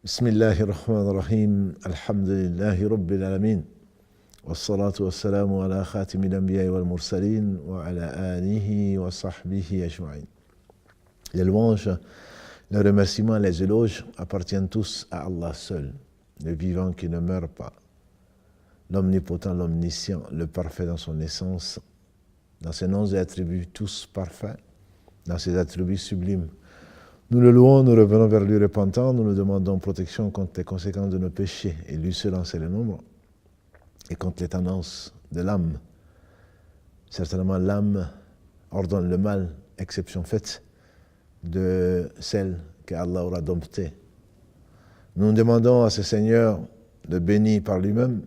بسم الله الرحمن الرحيم الحمد لله رب العالمين والصلاة والسلام على خاتم الأنبياء والمرسلين وعلى آله وصحبه أجمعين. Les louanges, les remerciements, les éloges appartiennent tous à Allah seul, le vivant qui ne meurt pas, l'omnipotent, l'omniscient, le parfait dans son essence, dans ses noms et attributs tous parfaits, dans ses attributs sublimes. Nous le louons, nous revenons vers lui repentant, nous nous demandons protection contre les conséquences de nos péchés, et lui seul en sait le nombre, et contre les tendances de l'âme. Certainement l'âme ordonne le mal, exception faite de celle qu'Allah aura domptée. Nous demandons à ce Seigneur de bénir par lui-même,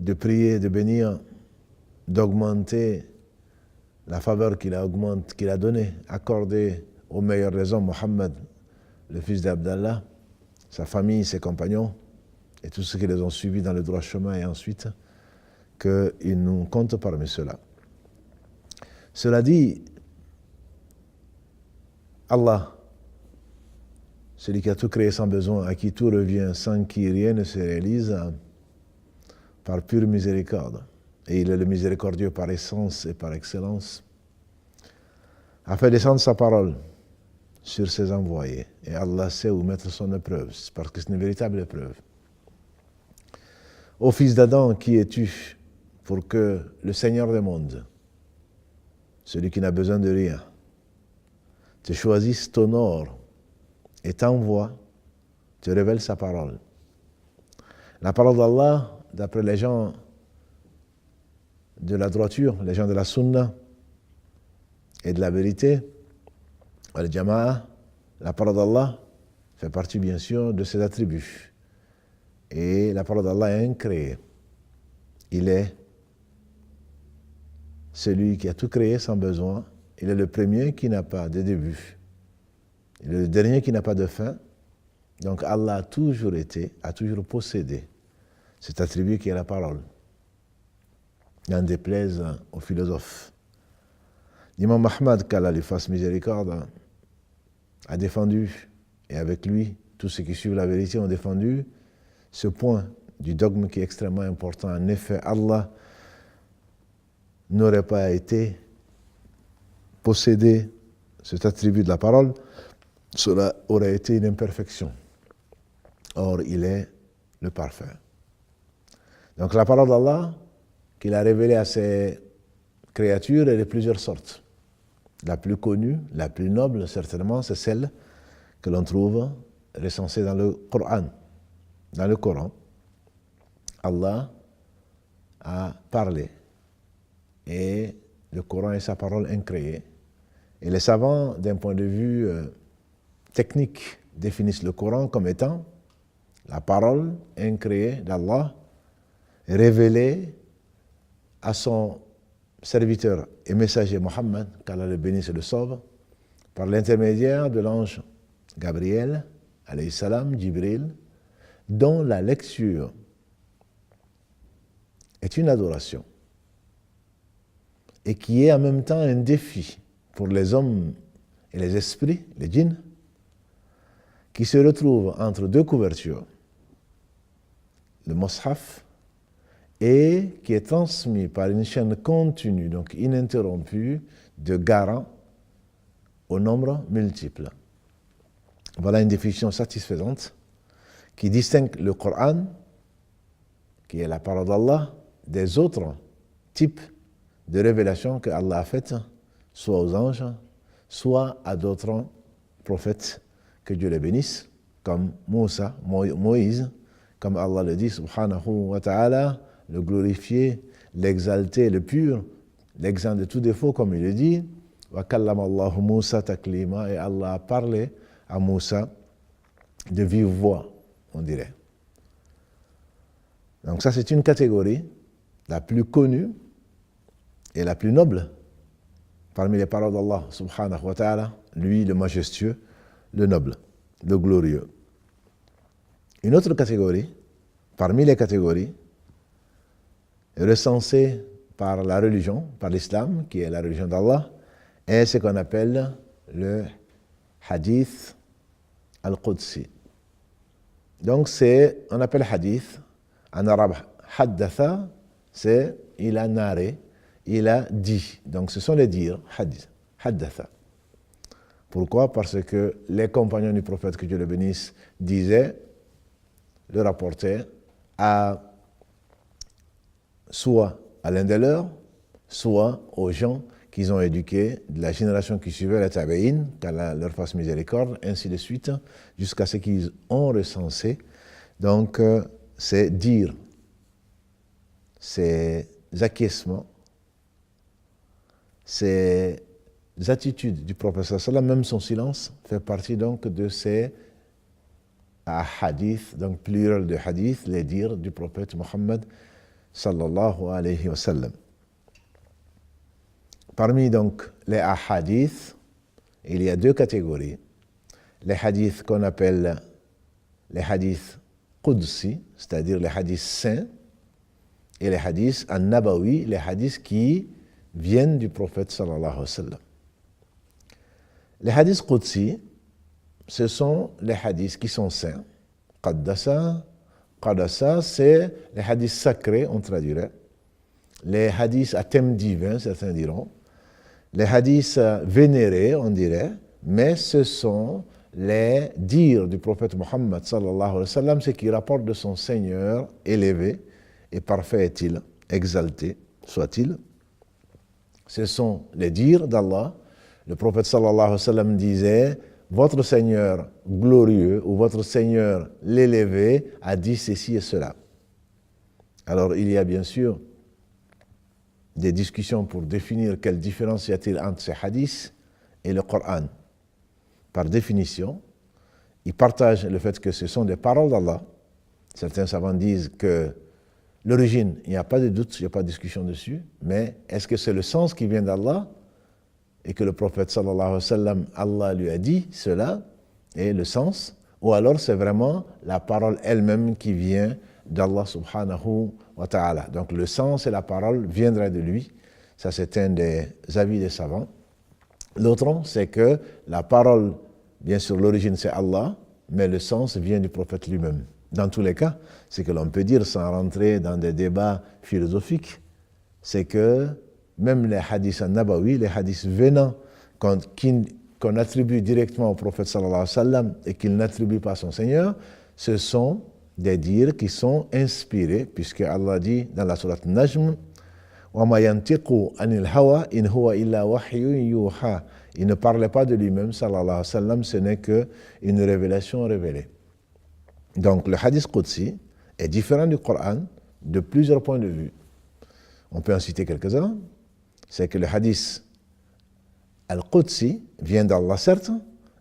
de prier, de bénir, d'augmenter la faveur qu'il a donnée, accordée au meilleur des hommes, Mohammed, le fils d'Abdallah, sa famille, ses compagnons, et tous ceux qui les ont suivis dans le droit chemin, et ensuite qu'il nous compte parmi ceux-là. Cela dit, Allah, celui qui a tout créé sans besoin, à qui tout revient, sans qui rien ne se réalise, par pure miséricorde, et il est le miséricordieux par essence et par excellence, a fait descendre sa parole sur ses envoyés. Et Allah sait où mettre son épreuve, parce que c'est une véritable épreuve. Ô fils d'Adam, qui es-tu pour que le Seigneur des mondes, celui qui n'a besoin de rien, te choisisse, t'honore et t'envoie, te révèle sa parole. La parole d'Allah, d'après les gens de la droiture, les gens de la sunna et de la vérité, Al-Jama'a, la parole d'Allah fait partie bien sûr de ses attributs. Et la parole d'Allah est incréée. Il est celui qui a tout créé sans besoin. Il est le premier qui n'a pas de début. Il est le dernier qui n'a pas de fin. Donc Allah a toujours été, a toujours possédé cet attribut qui est la parole. N'en déplaise aux philosophes. L'imam Ahmad, qu'Allah lui fasse miséricorde, a défendu, et avec lui, tous ceux qui suivent la vérité ont défendu, ce point du dogme qui est extrêmement important. En effet, Allah n'aurait pas été possédé cet attribut de la parole, cela aurait été une imperfection. Or, il est le parfait. Donc la parole d'Allah, qu'il a révélée à ses créatures, elle est de plusieurs sortes. La plus connue, la plus noble, certainement, c'est celle que l'on trouve recensée dans le Coran. Dans le Coran, Allah a parlé. Et le Coran est sa parole incréée. Et les savants, d'un point de vue technique, définissent le Coran comme étant la parole incréée d'Allah, révélée à son serviteur et messager Mohammed, qu'Allah le bénisse et le sauve, par l'intermédiaire de l'ange Gabriel, alayhi salam, Jibril, dont la lecture est une adoration et qui est en même temps un défi pour les hommes et les esprits, les djinns, qui se retrouvent entre deux couvertures, le Mus'haf, et qui est transmis par une chaîne continue, donc ininterrompue, de garants au nombre multiple. Voilà une définition satisfaisante qui distingue le Coran, qui est la parole d'Allah, des autres types de révélations que Allah a faites, soit aux anges, soit à d'autres prophètes, que Dieu les bénisse, comme Moussa, Moïse, comme Allah le dit, subhanahu wa ta'ala, le glorifié, l'exalté, le pur, l'exempt de tout défaut, comme il le dit, wa kallama Allahu Moussa taklima, et Allah a parlé à Moussa de vive voix, on dirait. Donc ça, c'est une catégorie la plus connue et la plus noble parmi les paroles d'Allah, subhanahu wa ta'ala, lui, le majestueux, le noble, le glorieux. Une autre catégorie, parmi les catégories, recensée par la religion, par l'islam, qui est la religion d'Allah, est ce qu'on appelle le hadith al-Qudsi. Donc on appelle hadith, en arabe, haddatha, c'est il a narré, il a dit. Donc ce sont les dires, hadith, haddatha. Pourquoi? Parce que les compagnons du prophète, que Dieu le bénisse, disaient, le rapportaient, soit à l'un de leurs, soit aux gens qu'ils ont éduqués, de la génération qui suivait les tabi'in, qu'Allah leur fasse miséricorde, ainsi de suite, jusqu'à ce qu'ils ont recensé. Donc, c'est dire, ces acquiescements, ces attitudes du prophète sallallahu, même son silence, fait partie donc de ces hadiths, donc plural de hadiths, les dires du prophète Mohammed sallallahu alayhi wa sallam. Parmi donc les hadiths, il y a deux catégories. Les hadiths qu'on appelle les hadiths qudsi, c'est-à-dire les hadiths saints, et les hadiths an-nabawi, les hadiths qui viennent du prophète sallallahu alayhi wa sallam. Les hadiths qudsi, ce sont les hadiths qui sont saints. Qaddasa, c'est les hadiths sacrés, on traduirait. Les hadiths à thème divin, certains diront. Les hadiths vénérés, on dirait. Mais ce sont les dires du prophète Mohammed sallallahu alayhi wa sallam, ce qui rapporte de son Seigneur élevé et parfait est-il, exalté soit-il. Ce sont les dires d'Allah. Le prophète sallallahu alayhi wa sallam disait: votre Seigneur glorieux ou votre Seigneur l'élevé a dit ceci et cela. Alors il y a bien sûr des discussions pour définir quelle différence y a-t-il entre ces hadiths et le Coran. Par définition, ils partagent le fait que ce sont des paroles d'Allah. Certains savants disent que l'origine, il n'y a pas de doute, il n'y a pas de discussion dessus, mais est-ce que c'est le sens qui vient d'Allah et que le prophète sallallahu alayhi wa sallam, Allah lui a dit cela, et le sens, ou alors c'est vraiment la parole elle-même qui vient d'Allah subhanahu wa ta'ala. Donc le sens et la parole viendraient de lui. Ça, c'est un des avis des savants. L'autre, c'est que la parole, bien sûr, l'origine c'est Allah, mais le sens vient du prophète lui-même. Dans tous les cas, ce que l'on peut dire sans rentrer dans des débats philosophiques, c'est que même les hadiths an-nabawi, les hadiths venant qu'on attribue directement au prophète sallallahu alayhi wa sallam et qu'il n'attribue pas à son Seigneur, ce sont des dires qui sont inspirés, puisque Allah dit dans la sourate Najm: wa ma yantiqu anil hawa in huwa illa wahyun yuha. Il ne parlait pas de lui-même, sallallahu alayhi wa sallam, ce n'est qu'une révélation révélée. Donc le hadith qudsi est différent du Coran de plusieurs points de vue. On peut en citer quelques-uns. C'est que le hadith al-Qudsi vient d'Allah, certes,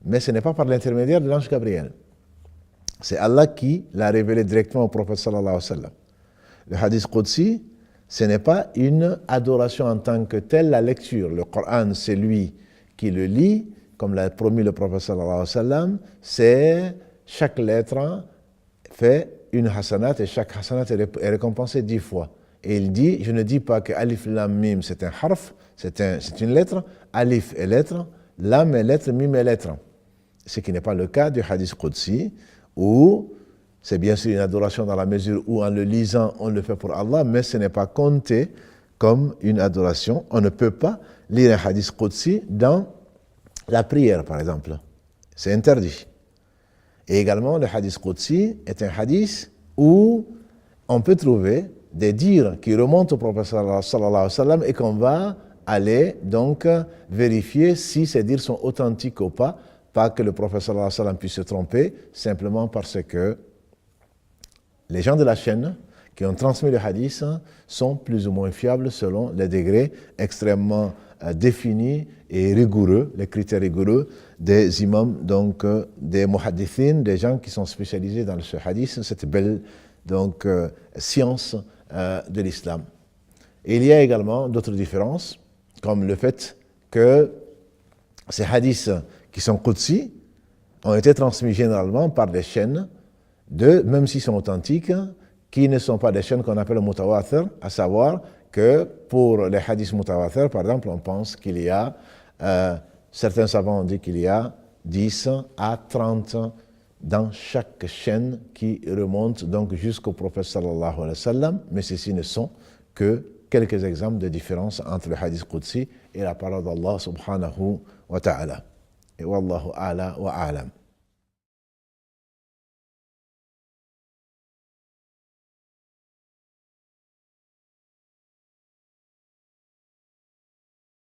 mais ce n'est pas par l'intermédiaire de l'ange Gabriel. C'est Allah qui l'a révélé directement au prophète sallallahu alayhi wa sallam. Le hadith Qudsi, ce n'est pas une adoration en tant que telle, la lecture. Le Coran, c'est lui qui le lit, comme l'a promis le prophète sallallahu alayhi wa sallam. C'est chaque lettre fait une hasanat et chaque hasanat est récompensée 10 fois. Et il dit, je ne dis pas que alif lam mim c'est un harf, c'est une lettre, alif est lettre, lam est lettre, mim est lettre. Ce qui n'est pas le cas du hadith Qudsi, où c'est bien sûr une adoration dans la mesure où en le lisant on le fait pour Allah, mais ce n'est pas compté comme une adoration. On ne peut pas lire un hadith Qudsi dans la prière par exemple. C'est interdit. Et également le hadith Qudsi est un hadith où on peut trouver des dires qui remontent au prophète sallallahu alayhi wa sallam et qu'on va aller donc vérifier si ces dires sont authentiques ou pas que le prophète sallallahu alayhi wa sallam puisse se tromper, simplement parce que les gens de la chaîne qui ont transmis le hadith sont plus ou moins fiables selon les degrés extrêmement définis et rigoureux, les critères rigoureux des imams, donc des muhaddithin, des gens qui sont spécialisés dans ce hadith, cette belle donc science de l'islam. Et il y a également d'autres différences, comme le fait que ces hadiths qui sont qudsi ont été transmis généralement par des chaînes, même s'ils sont authentiques, qui ne sont pas des chaînes qu'on appelle mutawatir, à savoir que pour les hadiths mutawatir, par exemple, on pense qu'il y a, certains savants ont dit qu'il y a 10 à 30 dans chaque chaîne qui remonte donc jusqu'au prophète sallallahu alayhi wa sallam, mais ceci ne sont que quelques exemples de différences entre le hadith Qudsi et la parole d'Allah subhanahu wa ta'ala. Et wallahu a'la wa a'lam.